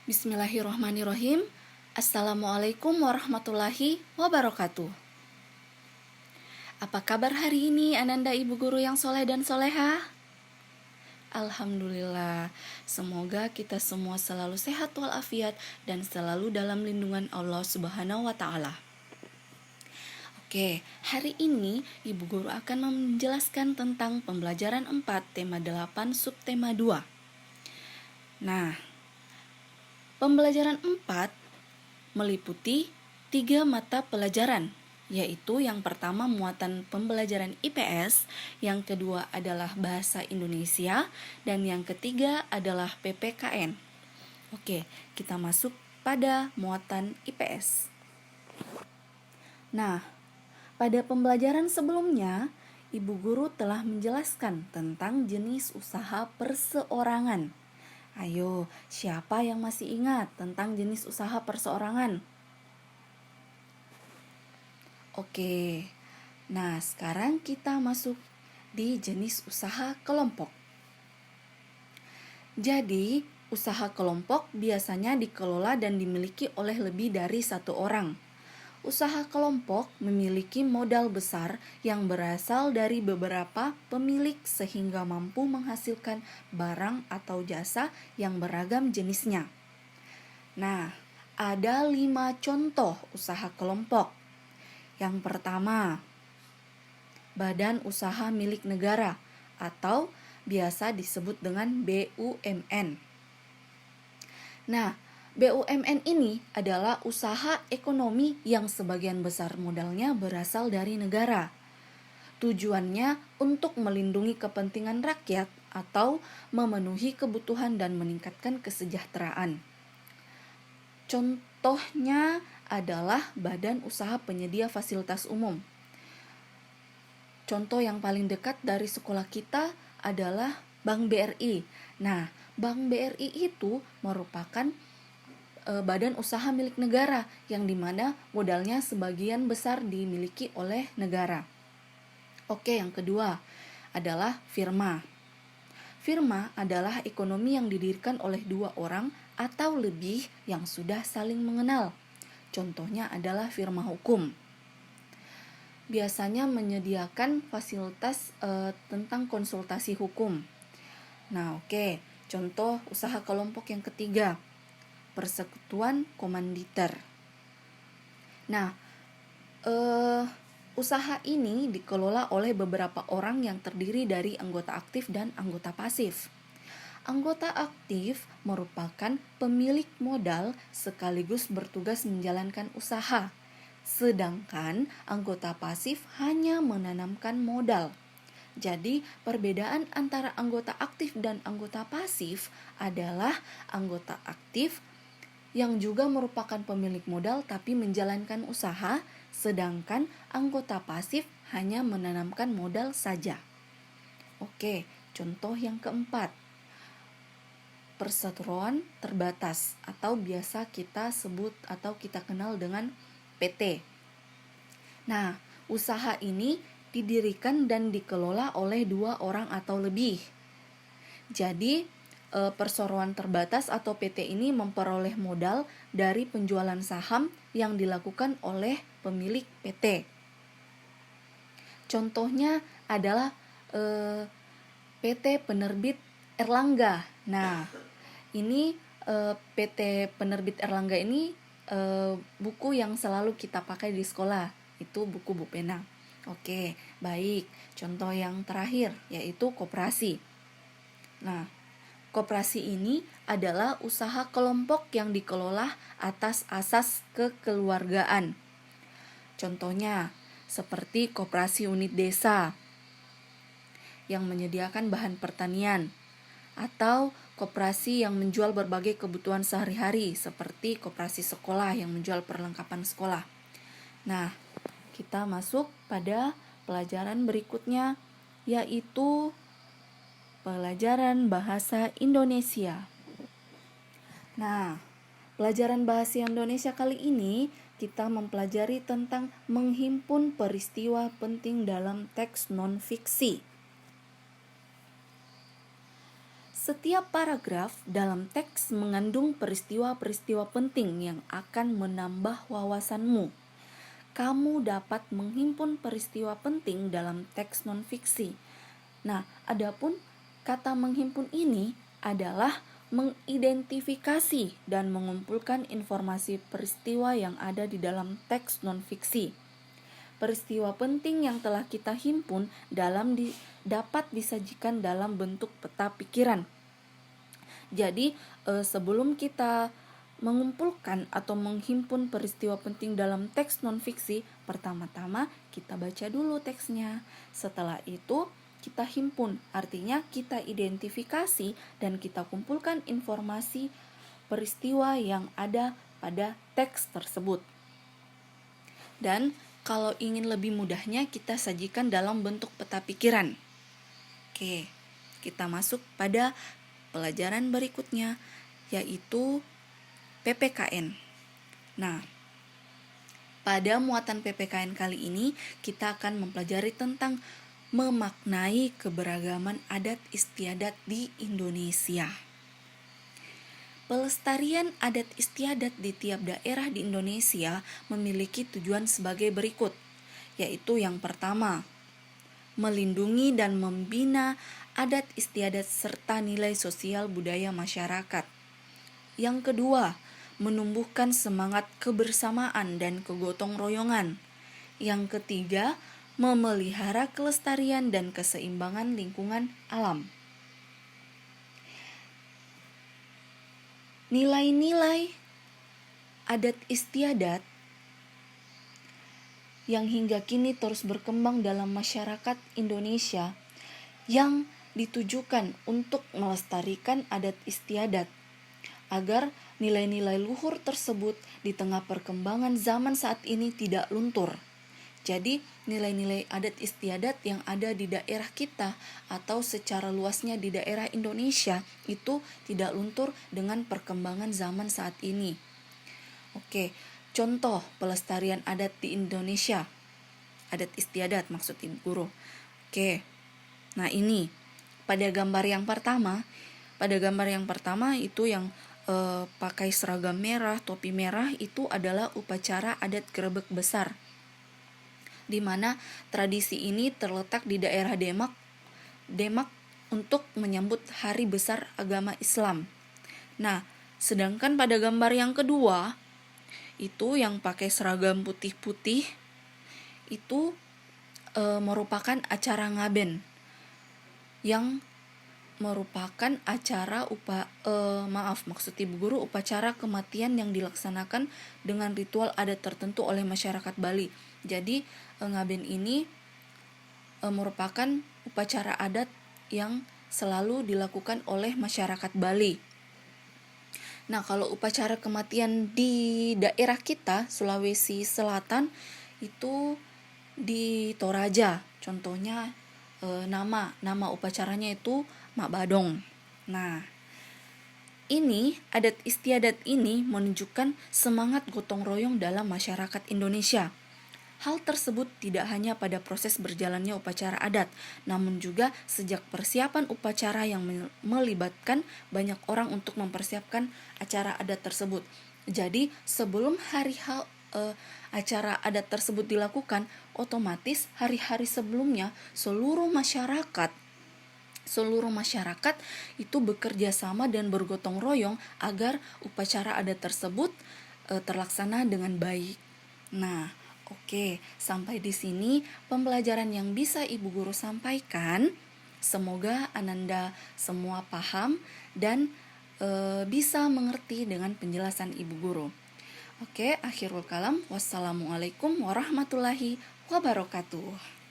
Bismillahirrahmanirrahim. Assalamualaikum warahmatullahi wabarakatuh. Apa kabar hari ini Ananda ibu guru yang soleh dan soleha? Alhamdulillah, semoga kita semua selalu sehat walafiat dan selalu dalam lindungan Allah Subhanahu wa Ta'ala. Oke, hari ini ibu guru akan menjelaskan tentang pembelajaran 4 tema 8 subtema 2. Nah, pembelajaran 4 meliputi 3 mata pelajaran, yaitu yang pertama muatan pembelajaran IPS, yang kedua adalah bahasa Indonesia, dan yang ketiga adalah PPKN. Oke, kita masuk pada muatan IPS. Nah, pada pembelajaran sebelumnya, ibu guru telah menjelaskan tentang jenis usaha perseorangan. Ayo, siapa yang masih ingat tentang jenis usaha perseorangan? Oke, nah sekarang kita masuk di jenis usaha kelompok. Jadi, usaha kelompok biasanya dikelola dan dimiliki oleh lebih dari satu orang. Usaha kelompok memiliki modal besar yang berasal dari beberapa pemilik sehingga mampu menghasilkan barang atau jasa yang beragam jenisnya. Nah, ada 5 contoh usaha kelompok. Yang pertama, badan usaha milik negara atau biasa disebut dengan BUMN. Nah, BUMN ini adalah usaha ekonomi yang sebagian besar modalnya berasal dari negara. Tujuannya untuk melindungi kepentingan rakyat atau memenuhi kebutuhan dan meningkatkan kesejahteraan. Contohnya adalah badan usaha penyedia fasilitas umum. Contoh yang paling dekat dari sekolah kita adalah Bank BRI. Nah, Bank BRI itu merupakan badan usaha milik negara yang dimana modalnya sebagian besar dimiliki oleh negara. Oke, yang kedua adalah firma. Firma adalah ekonomi yang didirikan oleh 2 orang atau lebih yang sudah saling mengenal. Contohnya adalah firma hukum. Biasanya menyediakan fasilitas tentang konsultasi hukum. Nah, oke. Contoh usaha kelompok yang ketiga, persekutuan komanditer. Nah, usaha ini dikelola oleh beberapa orang yang terdiri dari anggota aktif dan anggota pasif. Anggota aktif merupakan pemilik modal sekaligus bertugas menjalankan usaha, sedangkan anggota pasif hanya menanamkan modal. Jadi, perbedaan antara anggota aktif dan anggota pasif adalah anggota aktif yang juga merupakan pemilik modal tapi menjalankan usaha, sedangkan anggota pasif hanya menanamkan modal saja. Oke, contoh yang keempat, perseteruan terbatas atau biasa kita sebut atau kita kenal dengan PT. Nah, usaha ini didirikan dan dikelola oleh 2 orang atau lebih. Jadi, perseroan terbatas atau PT ini memperoleh modal dari penjualan saham yang dilakukan oleh pemilik PT. Contohnya adalah PT Penerbit Erlangga. Nah, ini PT Penerbit Erlangga ini buku yang selalu kita pakai di sekolah, itu buku Bupena. Oke, baik. Contoh yang terakhir yaitu koperasi. Nah, koperasi ini adalah usaha kelompok yang dikelola atas asas kekeluargaan. Contohnya seperti koperasi unit desa yang menyediakan bahan pertanian, atau koperasi yang menjual berbagai kebutuhan sehari-hari seperti koperasi sekolah yang menjual perlengkapan sekolah. Nah, kita masuk pada pelajaran berikutnya, yaitu pelajaran bahasa Indonesia. Nah, pelajaran bahasa Indonesia kali ini kita mempelajari tentang menghimpun peristiwa penting dalam teks non-fiksi. Setiap paragraf dalam teks mengandung peristiwa-peristiwa penting yang akan menambah wawasanmu. Kamu dapat menghimpun peristiwa penting dalam teks non-fiksi. Nah, adapun kata menghimpun ini adalah mengidentifikasi dan mengumpulkan informasi peristiwa yang ada di dalam teks non-fiksi. Peristiwa penting yang telah kita himpun dapat disajikan dalam bentuk peta pikiran. Jadi, sebelum kita mengumpulkan atau menghimpun peristiwa penting dalam teks non-fiksi, pertama-tama kita baca dulu teksnya. Setelah itu, kita himpun, artinya kita identifikasi dan kita kumpulkan informasi peristiwa yang ada pada teks tersebut. Dan kalau ingin lebih mudahnya, kita sajikan dalam bentuk peta pikiran. Oke, kita masuk pada pelajaran berikutnya, yaitu PPKN. Nah, pada muatan PPKN kali ini, kita akan mempelajari tentang memaknai keberagaman adat istiadat di Indonesia. Pelestarian adat istiadat di tiap daerah di Indonesia memiliki tujuan sebagai berikut, yaitu yang pertama, melindungi dan membina adat istiadat serta nilai sosial budaya masyarakat. Yang kedua, menumbuhkan semangat kebersamaan dan kegotong royongan. Yang ketiga, memelihara kelestarian dan keseimbangan lingkungan alam. Nilai-nilai adat istiadat yang hingga kini terus berkembang dalam masyarakat Indonesia yang ditujukan untuk melestarikan adat istiadat agar nilai-nilai luhur tersebut di tengah perkembangan zaman saat ini tidak luntur. Jadi, nilai-nilai adat istiadat yang ada di daerah kita atau secara luasnya di daerah Indonesia itu tidak luntur dengan perkembangan zaman saat ini. Oke, contoh pelestarian adat di Indonesia. Adat istiadat maksud Ibu Guru. Oke. Nah, ini pada gambar yang pertama itu yang pakai seragam merah, topi merah, itu adalah upacara adat Grebek Besar, di mana tradisi ini terletak di daerah Demak untuk menyambut hari besar agama Islam. Nah, sedangkan pada gambar yang kedua itu yang pakai seragam putih-putih itu merupakan acara ngaben, yang merupakan acara upacara kematian yang dilaksanakan dengan ritual adat tertentu oleh masyarakat Bali. Jadi ngaben ini merupakan upacara adat yang selalu dilakukan oleh masyarakat Bali. Nah, kalau upacara kematian di daerah kita, Sulawesi Selatan, itu di Toraja. Contohnya nama upacaranya itu Mak Badong. Nah, ini adat istiadat ini menunjukkan semangat gotong royong dalam masyarakat Indonesia. Hal tersebut tidak hanya pada proses berjalannya upacara adat, namun juga sejak persiapan upacara yang melibatkan banyak orang untuk mempersiapkan acara adat tersebut. Jadi, sebelum acara adat tersebut dilakukan, otomatis hari-hari sebelumnya seluruh masyarakat itu bekerja sama dan bergotong royong agar upacara adat tersebut terlaksana dengan baik. Nah, oke, sampai di sini pembelajaran yang bisa Ibu Guru sampaikan. Semoga Ananda semua paham dan bisa mengerti dengan penjelasan Ibu Guru. Oke, akhirul kalam. Wassalamualaikum warahmatullahi wabarakatuh.